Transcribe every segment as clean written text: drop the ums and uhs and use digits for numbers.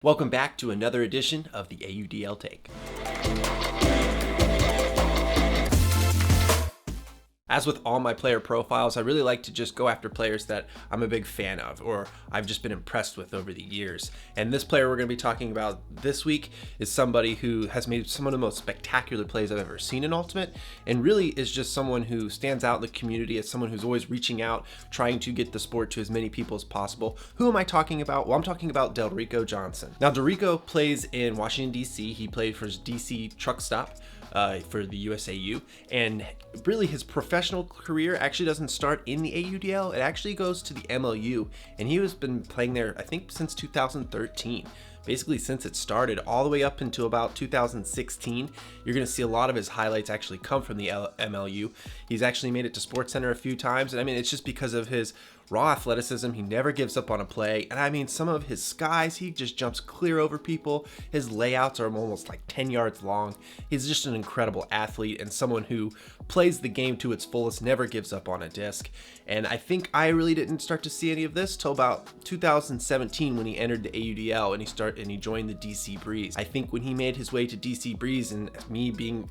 Welcome back to another edition of the AUDL Take. As with all my player profiles, I really like to just go after players that I'm a big fan of or I've just been impressed with over the years. And this player we're going to be talking about this week is somebody who has made some of the most spectacular plays I've ever seen in Ultimate, and really is just someone who stands out in the community as someone who's always reaching out, trying to get the sport to as many people as possible. Who am I talking about? Well, I'm talking about Delrico Johnson. Now, Delrico plays in Washington, D.C. He played for his D.C. truck stop for the USAU, and really his professional career actually doesn't start in the AUDL. It actually goes to the MLU, and he has been playing there I think since 2013, basically since it started all the way up until about 2016. You're going to see a lot of his highlights actually come from the MLU. He's actually made it to SportsCenter a few times, and I mean, it's just because of his raw athleticism. He never gives up on a play, and I mean, some of his skies, he just jumps clear over people. His layouts are almost like 10 yards long. He's just an incredible athlete and someone who plays the game to its fullest, never gives up on a disc. And I think I really didn't start to see any of this till about 2017 when he entered the AUDL and he joined the DC Breeze. I think when he made his way to DC Breeze, and me being,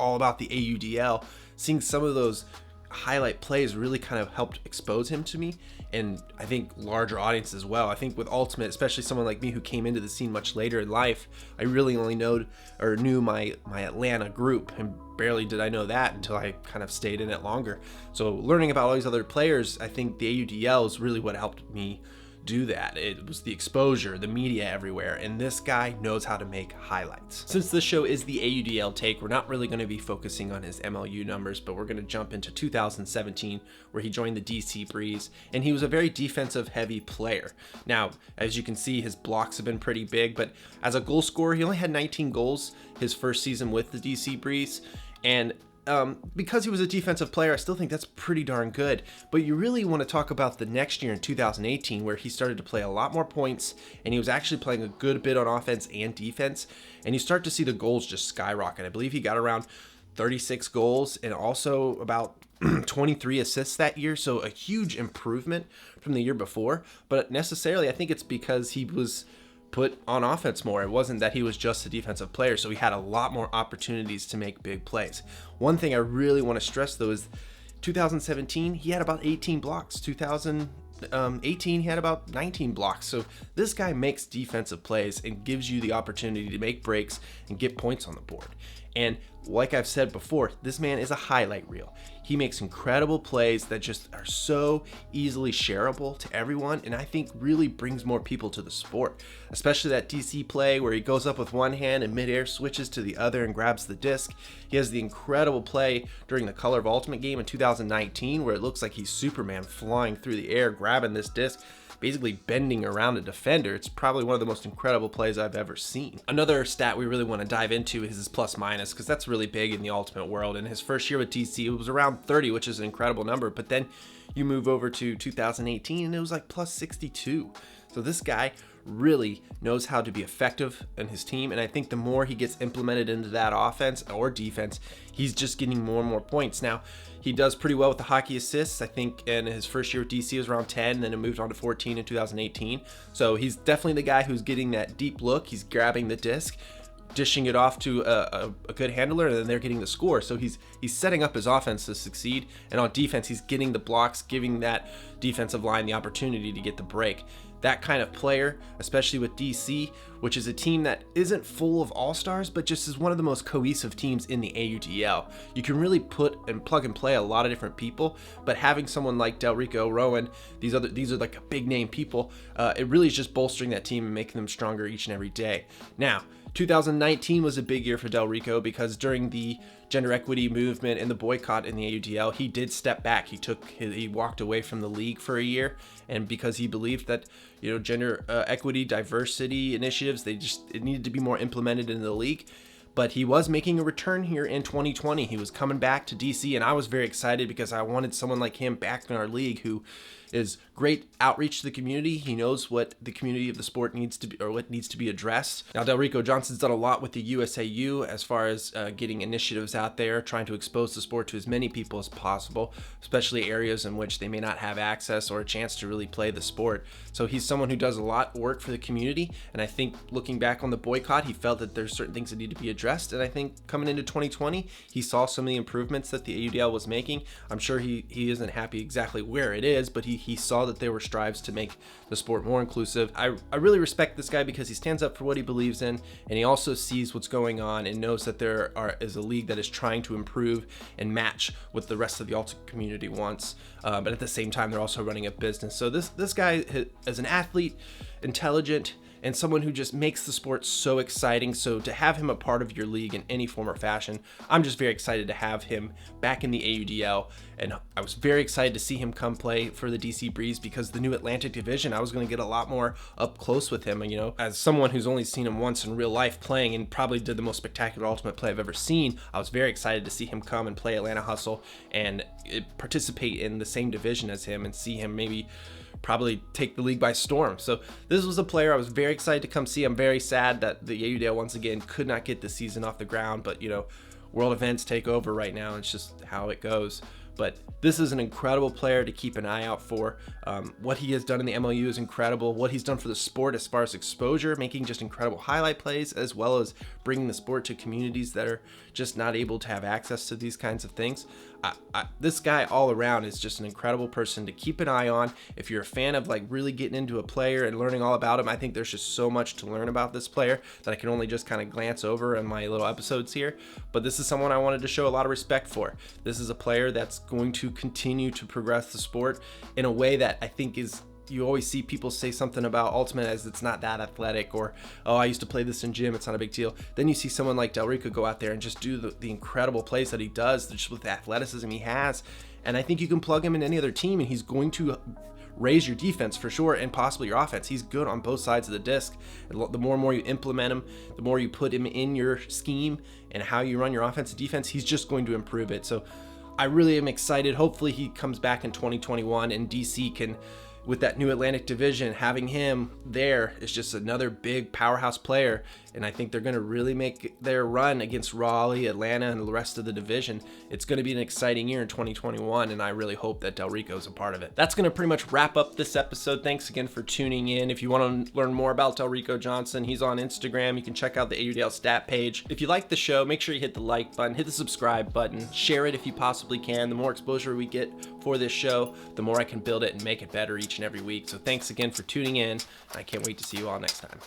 all about the AUDL, seeing some of those highlight plays really kind of helped expose him to me, and I think larger audience as well. I think with Ultimate, especially someone like me who came into the scene much later in life, I really only knew my Atlanta group, and barely did I know that until I kind of stayed in it longer. So learning about all these other players, I think the AUDL is really what helped me do that. It was the exposure, the media everywhere, and this guy knows how to make highlights. Since this show is the AUDL Take, we're not really going to be focusing on his MLU numbers, but we're going to jump into 2017 where he joined the DC Breeze, and he was a very defensive heavy player. Now, as you can see, his blocks have been pretty big, but as a goal scorer, he only had 19 goals his first season with the DC Breeze, and because he was a defensive player, I still think that's pretty darn good. But you really want to talk about the next year in 2018, where he started to play a lot more points, and he was actually playing a good bit on offense and defense, and you start to see the goals just skyrocket. I believe he got around 36 goals and also about 23 assists that year, so a huge improvement from the year before. But necessarily, I think it's because he was put on offense more. It wasn't that he was just a defensive player, so he had a lot more opportunities to make big plays. One thing I really want to stress though is 2017 he had about 18 blocks. 2018 he had about 19 blocks. So this guy makes defensive plays and gives you the opportunity to make breaks and get points on the board. And like I've said before, this man is a highlight reel. He makes incredible plays that just are so easily shareable to everyone, and I think really brings more people to the sport, especially that DC play where he goes up with one hand and midair switches to the other and grabs the disc. He has the incredible play during the Color of Ultimate game in 2019 where it looks like he's Superman flying through the air, grabbing this disc, basically bending around a defender. It's probably one of the most incredible plays I've ever seen. Another stat we really want to dive into is his plus minus, because that's really big in the Ultimate world. In his first year with DC, it was around 30, which is an incredible number, but then you move over to 2018 and it was like plus 62. So this guy really knows how to be effective in his team, and I think the more he gets implemented into that offense or defense, he's just getting more and more points. Now, he does pretty well with the hockey assists. I think in his first year with DC it was around 10, then it moved on to 14 in 2018. So he's definitely the guy who's getting that deep look. He's grabbing the disc, dishing it off to a good handler, and then they're getting the score. So he's setting up his offense to succeed, and on defense he's getting the blocks, giving that defensive line the opportunity to get the break. That kind of player, especially with DC, which is a team that isn't full of all-stars, but just is one of the most cohesive teams in the AUDL. You can really put and plug and play a lot of different people, but having someone like Delrico, Rowan, these are like big name people, it really is just bolstering that team and making them stronger each and every day. Now, 2019 was a big year for Delrico because during the gender equity movement and the boycott in the AUDL, he did step back. He walked away from the league for a year, and because he believed that gender equity, diversity initiatives, it needed to be more implemented in the league. But he was making a return here in 2020. He was coming back to DC, and I was very excited because I wanted someone like him back in our league who is great outreach to the community. He knows what the community of the sport needs to be, or what needs to be addressed. Now, Delrico Johnson's done a lot with the USAU as far as getting initiatives out there, trying to expose the sport to as many people as possible, especially areas in which they may not have access or a chance to really play the sport. So he's someone who does a lot of work for the community, and I think looking back on the boycott, he felt that there's certain things that need to be addressed, and I think coming into 2020, he saw some of the improvements that the AUDL was making. I'm sure he isn't happy exactly where it is, but he saw that there were strives to make the sport more inclusive. I really respect this guy because he stands up for what he believes in, and he also sees what's going on and knows that there is a league that is trying to improve and match what the rest of the Alta community wants, but at the same time they're also running a business. So this guy, as an athlete, intelligent, and someone who just makes the sport so exciting. So to have him a part of your league in any form or fashion, I'm just very excited to have him back in the AUDL. And I was very excited to see him come play for the DC Breeze, because the new Atlantic division, I was going to get a lot more up close with him. And, you know, as someone who's only seen him once in real life playing and probably did the most spectacular ultimate play I've ever seen, I was very excited to see him come and play Atlanta Hustle and participate in the same division as him and see him maybe probably take the league by storm. So this was a player I was very excited to come see. I'm very sad that the AUDL once again could not get the season off the ground, but you know, world events take over right now. It's just how it goes. But this is an incredible player to keep an eye out for. What he has done in the MLU is incredible. What he's done for the sport as far as exposure, making just incredible highlight plays, as well as bringing the sport to communities that are just not able to have access to these kinds of things. This guy all around is just an incredible person to keep an eye on. If you're a fan of like really getting into a player and learning all about him, I think there's just so much to learn about this player that I can only just kind of glance over in my little episodes here. But this is someone I wanted to show a lot of respect for. This is a player that's going to continue to progress the sport in a way that I think is, you always see people say something about Ultimate as it's not that athletic, or, oh, I used to play this in gym, it's not a big deal. Then you see someone like Delrico go out there and just do the incredible plays that he does, just with the athleticism he has. And I think you can plug him in any other team and he's going to raise your defense for sure, and possibly your offense. He's good on both sides of the disc. And the more and more you implement him, the more you put him in your scheme and how you run your offense and defense, he's just going to improve it. So I really am excited. Hopefully he comes back in 2021 and DC can, with that new Atlantic division, having him there is just another big powerhouse player. And I think they're going to really make their run against Raleigh, Atlanta, and the rest of the division. It's going to be an exciting year in 2021, and I really hope that Delrico is a part of it. That's going to pretty much wrap up this episode. Thanks again for tuning in. If you want to learn more about Delrico Johnson, he's on Instagram. You can check out the AUDL stat page. If you like the show, make sure you hit the like button, hit the subscribe button, share it if you possibly can. The more exposure we get for this show, the more I can build it and make it better each and every week. So thanks again for tuning in. I can't wait to see you all next time.